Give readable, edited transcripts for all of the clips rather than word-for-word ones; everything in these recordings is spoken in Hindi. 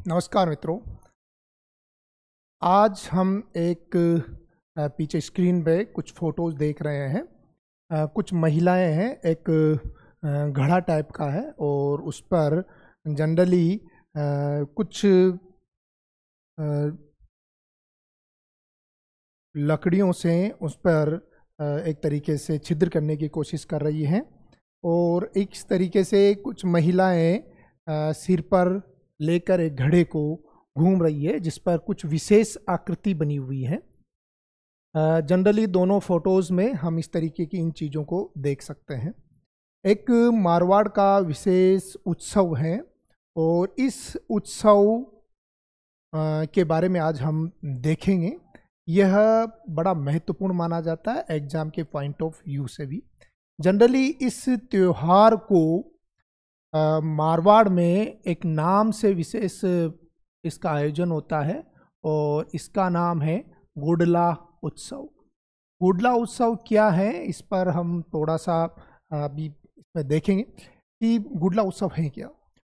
नमस्कार मित्रों। आज हम एक पीछे स्क्रीन पे कुछ फोटोज देख रहे हैं। कुछ महिलाएं हैं, एक घड़ा टाइप का है और उस पर जनरली कुछ लकड़ियों से उस पर एक तरीके से छिद्र करने की कोशिश कर रही हैं और इस तरीके से कुछ महिलाएं सिर पर लेकर एक घड़े को घूम रही है जिस पर कुछ विशेष आकृति बनी हुई है। जनरली दोनों फोटोज में हम इस तरीके की इन चीज़ों को देख सकते हैं। एक मारवाड़ का विशेष उत्सव है और इस उत्सव के बारे में आज हम देखेंगे। यह बड़ा महत्वपूर्ण माना जाता है एग्जाम के पॉइंट ऑफ व्यू से भी। जनरली इस त्योहार को मारवाड़ में एक नाम से विशेष इसका आयोजन होता है और इसका नाम है गुडला उत्सव। गुडला उत्सव क्या है, इस पर हम थोड़ा सा अभी इसमें देखेंगे कि गुडला उत्सव है क्या।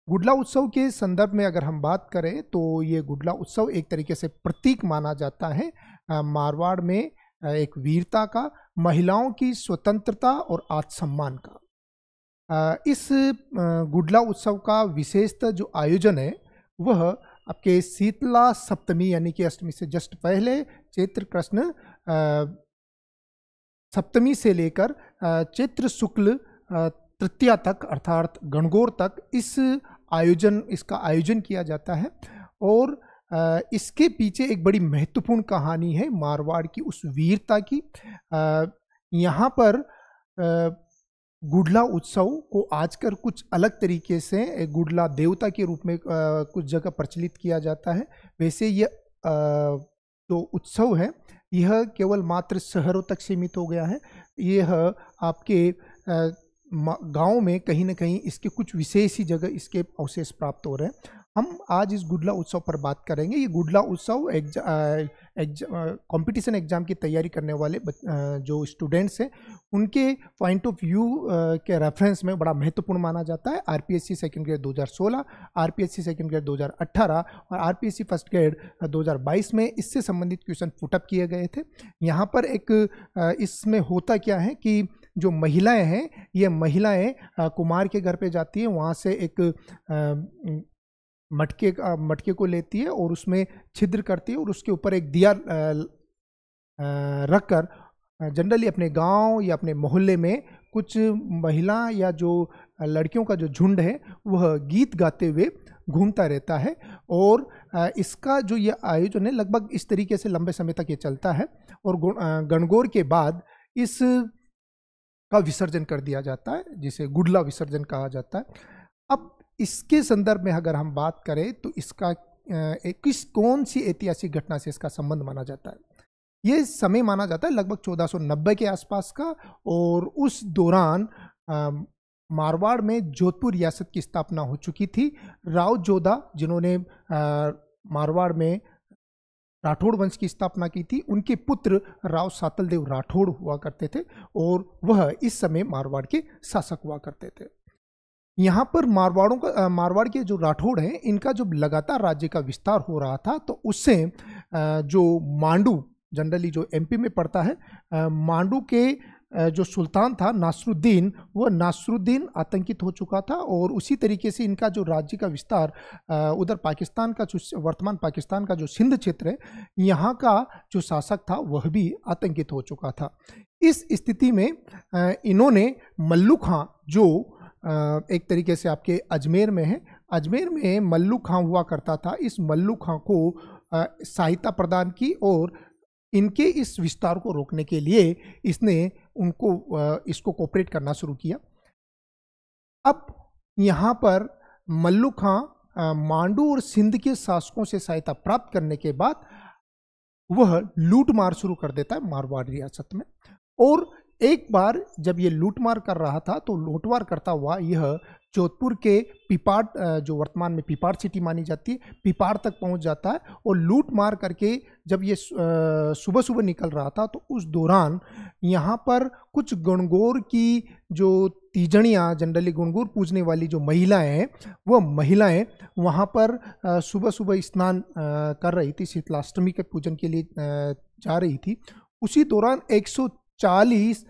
गुडला उत्सव के संदर्भ में अगर हम बात करें तो ये गुडला उत्सव एक तरीके से प्रतीक माना जाता है मारवाड़ में एक वीरता का, महिलाओं की स्वतंत्रता और आत्मसम्मान का। इस गुडला उत्सव का विशेषतः जो आयोजन है वह आपके शीतला सप्तमी यानी कि अष्टमी से जस्ट पहले चैत्र कृष्ण सप्तमी से लेकर चैत्र शुक्ल तृतीया तक अर्थात गणगौर तक इसका आयोजन किया जाता है। और इसके पीछे एक बड़ी महत्वपूर्ण कहानी है मारवाड़ की उस वीरता की। यहाँ पर गुडला उत्सव को आजकल कुछ अलग तरीके से गुडला देवता के रूप में कुछ जगह प्रचलित किया जाता है। वैसे यह जो उत्सव है यह केवल मात्र शहरों तक सीमित हो गया है। यह आपके गांव में कहीं ना कहीं इसके कुछ विशेष ही जगह इसके अवशेष प्राप्त हो रहे हैं। हम आज इस गुडला उत्सव पर बात करेंगे। ये गुडला उत्सव कंपटीशन एग्जाम की तैयारी करने वाले जो स्टूडेंट्स हैं उनके पॉइंट ऑफ व्यू के रेफरेंस में बड़ा महत्वपूर्ण माना जाता है। RPSC second grade 2016, RPSC second grade 2018 और आरपीएससी फर्स्ट ग्रेड 2022 में इससे संबंधित क्वेश्चन पुटअप किए गए थे। यहाँ पर एक इसमें होता क्या है कि जो महिलाएं हैं, ये महिलाएं कुमार के घर पे जाती है, वहाँ से एक मटके को लेती है और उसमें छिद्र करती है और उसके ऊपर एक दिया रखकर जनरली अपने गांव या अपने मोहल्ले में कुछ महिला या जो लड़कियों का जो झुंड है वह गीत गाते हुए घूमता रहता है। और इसका जो ये आयोजन है लगभग इस तरीके से लंबे समय तक ये चलता है और गणगौर के बाद इस का विसर्जन कर दिया जाता है जिसे गुडला विसर्जन कहा जाता है। अब इसके संदर्भ में अगर हम बात करें तो इसका कौन सी ऐतिहासिक घटना से इसका संबंध माना जाता है। ये समय माना जाता है लगभग 1490 के आसपास का और उस दौरान मारवाड़ में जोधपुर रियासत की स्थापना हो चुकी थी। राव जोधा जिन्होंने मारवाड़ में राठौड़ वंश की स्थापना की थी, उनके पुत्र राव सातलदेव राठौड़ हुआ करते थे और वह इस समय मारवाड़ के शासक हुआ करते थे। यहाँ पर मारवाड़ के जो राठौड़ हैं इनका जो लगातार राज्य का विस्तार हो रहा था तो उससे जो मांडू जनरली जो एमपी में पड़ता है, मांडू के जो सुल्तान था नासरुद्दीन, वह नासरुद्दीन आतंकित हो चुका था और उसी तरीके से इनका जो राज्य का विस्तार उधर पाकिस्तान का जो वर्तमान पाकिस्तान का जो सिंध क्षेत्र है, यहाँ का जो शासक था वह भी आतंकित हो चुका था। इस स्थिति में इन्होंने मल्लू खां जो एक तरीके से आपके अजमेर में है, अजमेर में मल्लू खां हुआ करता था, इस मल्लू खां को सहायता प्रदान की और इनके इस विस्तार को रोकने के लिए इसने इसको कोऑपरेट करना शुरू किया। अब यहाँ पर मल्लू खां मांडू और सिंध के शासकों से सहायता प्राप्त करने के बाद वह लूट मार शुरू कर देता है मारवाड़ रियासत में और एक बार जब ये लूटमार कर रहा था तो लूटमार करता हुआ यह जोधपुर के पिपाड़, जो वर्तमान में पिपाड़ सिटी मानी जाती है, पिपाड़ तक पहुंच जाता है। और लूट मार करके जब ये सुबह सुबह निकल रहा था तो उस दौरान यहाँ पर कुछ गणगौर की जो तीजड़ियाँ, जनरली गणगौर पूजने वाली जो महिलाएं हैं, वह महिलाएं वहाँ पर सुबह सुबह स्नान कर रही थी, शीतलाष्टमी के पूजन के लिए जा रही थी। उसी दौरान 140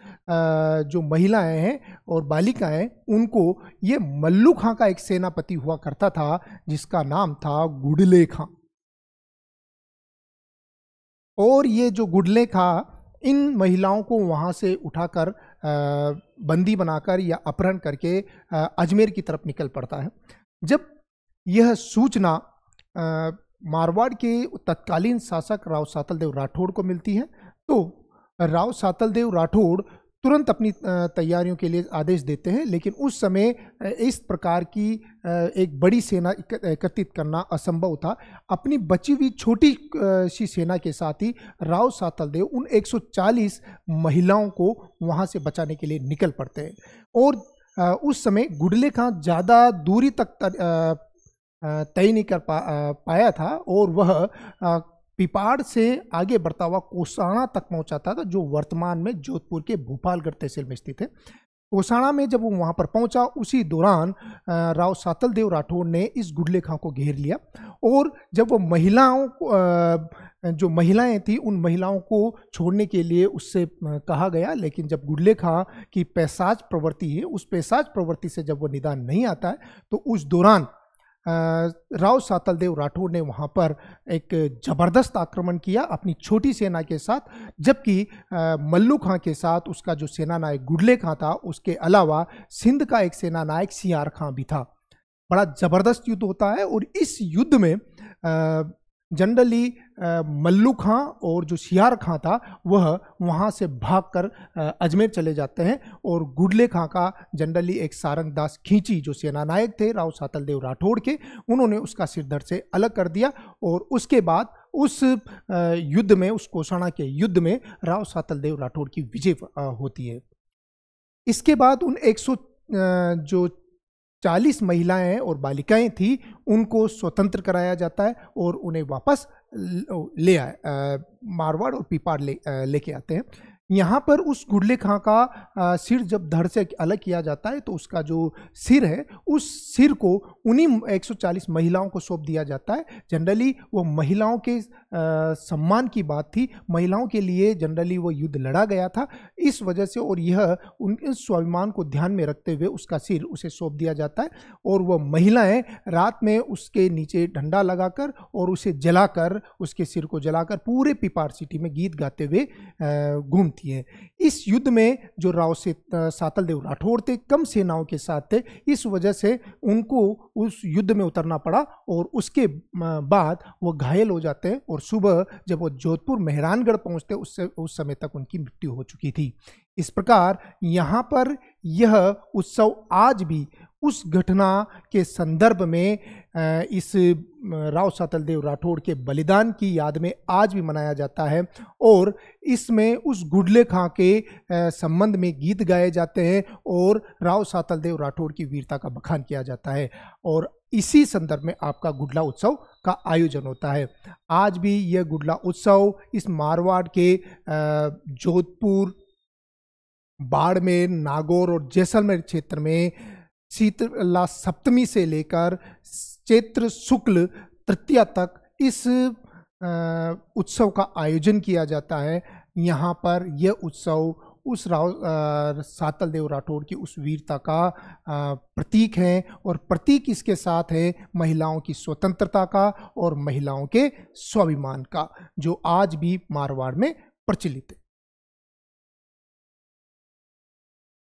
जो महिलाएं हैं और बालिकाएं, उनको ये मल्लू खां का एक सेनापति हुआ करता था जिसका नाम था गुडले खां। और ये जो गुडले खां इन महिलाओं को वहाँ से उठाकर बंदी बनाकर या अपहरण करके अजमेर की तरफ निकल पड़ता है। जब यह सूचना मारवाड़ के तत्कालीन शासक राव सातलदेव राठौड़ को मिलती है तो राव सातलदेव राठौड़ तुरंत अपनी तैयारियों के लिए आदेश देते हैं, लेकिन उस समय इस प्रकार की एक बड़ी सेना एकत्रित करना असंभव था। अपनी बची हुई छोटी सी सेना के साथ ही राव सातलदेव उन 140 महिलाओं को वहाँ से बचाने के लिए निकल पड़ते हैं। और उस समय गुडले खां ज़्यादा दूरी तक तय नहीं कर पाया था और वह पिपाड़ से आगे बढ़ता हुआ कोसाणा तक पहुंचाता था, जो वर्तमान में जोधपुर के भोपालगढ़ तहसील में स्थित है। कोसाणा में जब वो वहाँ पर पहुंचा, उसी दौरान राव सातलदेव राठौड़ ने इस गुडले खां को घेर लिया। और जब वो महिलाओं को, जो महिलाएं थी, उन महिलाओं को छोड़ने के लिए उससे कहा गया, लेकिन जब गुडले खां की पैशाच प्रवृत्ति है, उस पैशाच प्रवृत्ति से जब वो निदान नहीं आता है तो उस दौरान राव सातलदेव राठौड़ ने वहाँ पर एक ज़बरदस्त आक्रमण किया अपनी छोटी सेना के साथ, जबकि मल्लू खां के साथ उसका जो सेना नायक गुडले खां था, उसके अलावा सिंध का एक सेना नायक सियार खां भी था। बड़ा ज़बरदस्त युद्ध होता है और इस युद्ध में जनरली मल्लू खां और जो सियार खां था वह वहाँ से भागकर अजमेर चले जाते हैं और गुडले खां का जनरली एक सारंगदास खींची जो सेना नायक थे राव सातलदेव राठौड़ के, उन्होंने उसका सिर धड़ से अलग कर दिया। और उसके बाद उस युद्ध में, उस कोसाणा के युद्ध में राव सातलदेव राठौड़ की विजय होती है। इसके बाद उन 140 महिलाएं और बालिकाएं थी, उनको स्वतंत्र कराया जाता है और उन्हें वापस ले आए, मारवाड़ और पिपाड़ लेके आते हैं। यहाँ पर उस गुडले खां का सिर जब धड़ से अलग किया जाता है तो उसका जो सिर है, उस सिर को उन्हीं 140 महिलाओं को सौंप दिया जाता है। जनरली वो महिलाओं के सम्मान की बात थी, महिलाओं के लिए जनरली वो युद्ध लड़ा गया था, इस वजह से और यह उनके स्वाभिमान को ध्यान में रखते हुए उसका सिर उसे सौंप दिया जाता है। और वह महिलाएं रात में उसके नीचे डंडा लगाकर और उसे जलाकर, उसके सिर को जलाकर पूरे पिपाड़ सिटी में गीत गाते हुए घूमती है। इस युद्ध में जो राव सातलदेव राठौड़ थे, कम सेनाओं के साथ थे, इस वजह से उनको उस युद्ध में उतरना पड़ा और उसके बाद वो घायल हो जाते हैं और सुबह जब वो जोधपुर मेहरानगढ़ पहुंचते उस समय तक उनकी मृत्यु हो चुकी थी। इस प्रकार यहाँ पर यह उत्सव आज भी उस घटना के संदर्भ में इस राव सातलदेव राठौड़ के बलिदान की याद में आज भी मनाया जाता है और इसमें उस गुडले खां के संबंध में गीत गाए जाते हैं और राव सातलदेव राठौड़ की वीरता का बखान किया जाता है और इसी संदर्भ में आपका गुडला उत्सव का आयोजन होता है। आज भी यह गुडला उत्सव इस मारवाड़ के जोधपुर, बाड़मेर, नागौर और जैसलमेर क्षेत्र में शीतला सप्तमी से लेकर चैत्र शुक्ल तृतीया तक इस उत्सव का आयोजन किया जाता है। यहाँ पर यह उत्सव उस राव सातलदेव राठौड़ की उस वीरता का प्रतीक है और प्रतीक इसके साथ है महिलाओं की स्वतंत्रता का और महिलाओं के स्वाभिमान का, जो आज भी मारवाड़ में प्रचलित है।